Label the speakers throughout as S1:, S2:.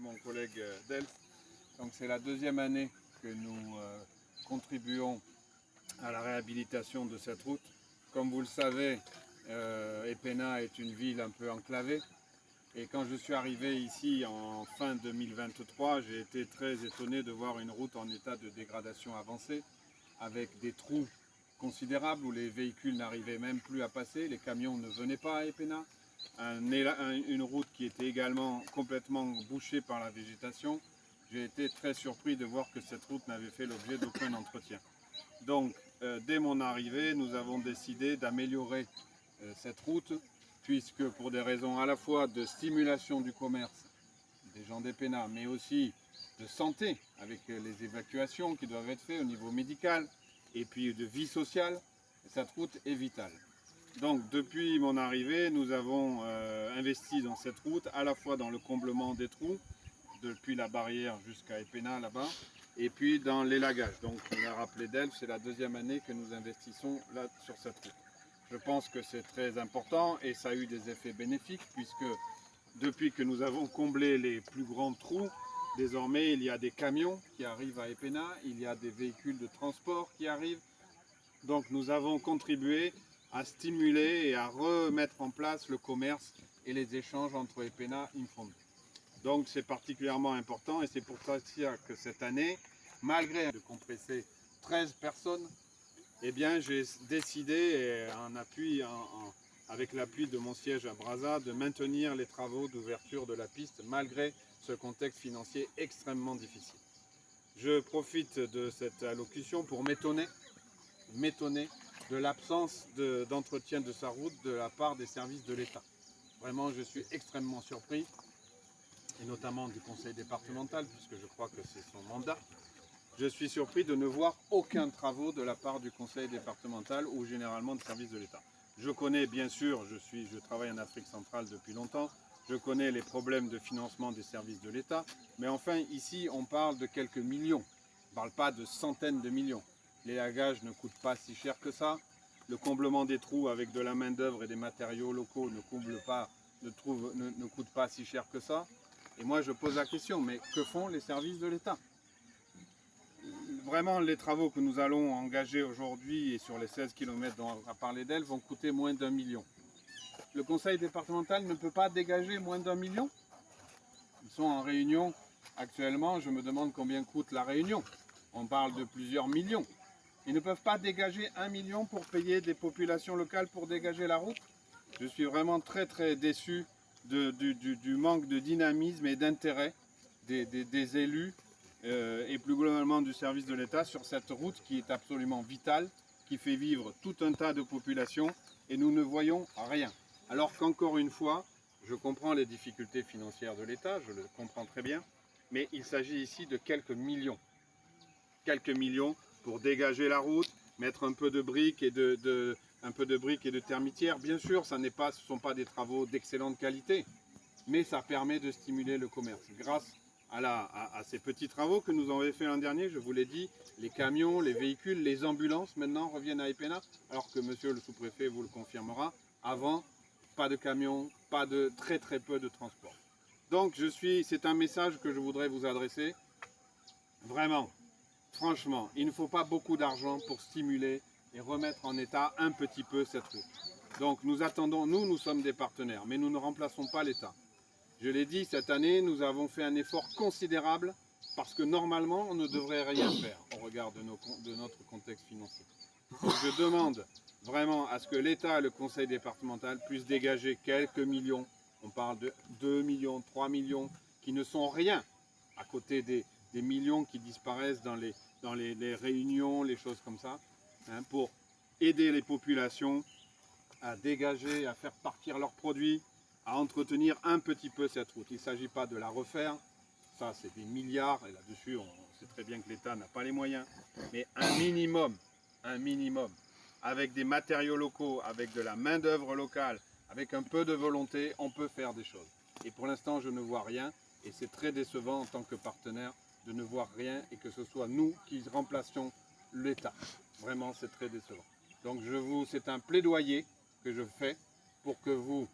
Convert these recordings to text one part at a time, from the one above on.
S1: mon collègue Delph. Donc c'est la deuxième année que nous contribuons à la réhabilitation de cette route. Comme vous le savez, Epena est une ville un peu enclavée. Et quand je suis arrivé ici en fin 2023, j'ai été très étonné de voir une route en état de dégradation avancée, avec des trous considérables où les véhicules n'arrivaient même plus à passer, les camions ne venaient pas à Epena. Une route qui était également complètement bouchée par la végétation. J'ai été très surpris de voir que cette route n'avait fait l'objet d'aucun entretien. Donc, dès mon arrivée, nous avons décidé d'améliorer cette route, puisque pour des raisons à la fois de stimulation du commerce des gens d'Epena, mais aussi de santé, avec les évacuations qui doivent être faites au niveau médical, et puis de vie sociale, cette route est vitale. Donc depuis mon arrivée, nous avons investi dans cette route, à la fois dans le comblement des trous, depuis la barrière jusqu'à Epena là-bas, et puis dans l'élagage. Donc on l'a rappelé Delph, c'est la deuxième année que nous investissons là sur cette route. Je pense que c'est très important et ça a eu des effets bénéfiques, puisque depuis que nous avons comblé les plus grands trous, désormais il y a des camions qui arrivent à Epena, il y a des véhicules de transport qui arrivent. Donc nous avons contribué à stimuler et à remettre en place le commerce et les échanges entre Epena et Imfond. Donc c'est particulièrement important et c'est pour ça que cette année, malgré de compresser 13 personnes, eh bien j'ai décidé, avec l'appui de mon siège à Brazza, de maintenir les travaux d'ouverture de la piste malgré ce contexte financier extrêmement difficile. Je profite de cette allocution pour m'étonner de l'absence d'entretien de sa route de la part des services de l'État. Vraiment, je suis extrêmement surpris, et notamment du conseil départemental, puisque je crois que c'est son mandat. Je suis surpris de ne voir aucun travaux de la part du conseil départemental ou généralement de services de l'État. Je connais bien sûr, je travaille en Afrique centrale depuis longtemps, je connais les problèmes de financement des services de l'État, mais enfin ici on parle de quelques millions, on ne parle pas de centaines de millions. L'élagage ne coûte pas si cher que ça. Le comblement des trous avec de la main d'œuvre et des matériaux locaux ne coûte pas si cher que ça. Et moi je pose la question, mais que font les services de l'État? Vraiment, les travaux que nous allons engager aujourd'hui et sur les 16 km dont on va parler d'elle vont coûter moins d'1 million. Le conseil départemental ne peut pas dégager moins d'1 million? Ils sont en réunion actuellement, je me demande combien coûte la réunion. On parle de plusieurs millions. Ils ne peuvent pas dégager 1 million pour payer des populations locales pour dégager la route. Je suis vraiment très déçu du manque de dynamisme et d'intérêt des élus et plus globalement du service de l'État sur cette route qui est absolument vitale, qui fait vivre tout un tas de populations et nous ne voyons rien. Alors qu'encore une fois, je comprends les difficultés financières de l'État, je le comprends très bien, mais il s'agit ici de quelques millions. Quelques millions pour dégager la route, mettre un peu de briques et de termitières. Bien sûr, ce ne sont pas des travaux d'excellente qualité, mais ça permet de stimuler le commerce. Grâce à ces petits travaux que nous avons fait l'an dernier, je vous l'ai dit, les camions, les véhicules, les ambulances maintenant reviennent à Epena, alors que monsieur le sous-préfet vous le confirmera, avant, pas de camions, très peu de transport. Donc c'est un message que je voudrais vous adresser. Vraiment, franchement, il ne faut pas beaucoup d'argent pour stimuler et remettre en état un petit peu cette route. Donc nous attendons, nous sommes des partenaires, mais nous ne remplaçons pas l'État. Je l'ai dit, cette année, nous avons fait un effort considérable parce que normalement, on ne devrait rien faire au regard de notre contexte financier. Donc, je demande vraiment à ce que l'État et le conseil départemental puissent dégager quelques millions. On parle de 2 millions, 3 millions, qui ne sont rien à côté des millions qui disparaissent dans les réunions, les choses comme ça, hein, pour aider les populations à dégager, à faire partir leurs produits, à entretenir un petit peu cette route. Il ne s'agit pas de la refaire, ça c'est des milliards, et là-dessus on sait très bien que l'État n'a pas les moyens, mais un minimum, avec des matériaux locaux, avec de la main d'œuvre locale, avec un peu de volonté, on peut faire des choses. Et pour l'instant je ne vois rien, et c'est très décevant en tant que partenaire de ne voir rien, et que ce soit nous qui remplacions l'État. Vraiment c'est très décevant. Donc c'est un plaidoyer que je fais pour que vous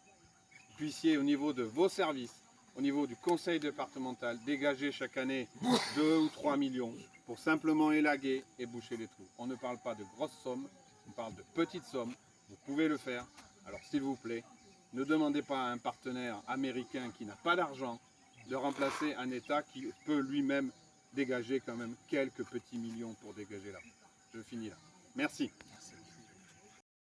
S1: puissiez au niveau de vos services au niveau du conseil départemental, dégager chaque année 2 ou 3 millions pour simplement élaguer et boucher les trous. On ne parle pas de grosses sommes, on parle de petites sommes. Vous pouvez le faire. Alors s'il vous plaît, ne demandez pas à un partenaire américain qui n'a pas d'argent de remplacer un État qui peut lui-même dégager quand même quelques petits millions pour dégager là. Je finis là. Merci.
S2: Merci.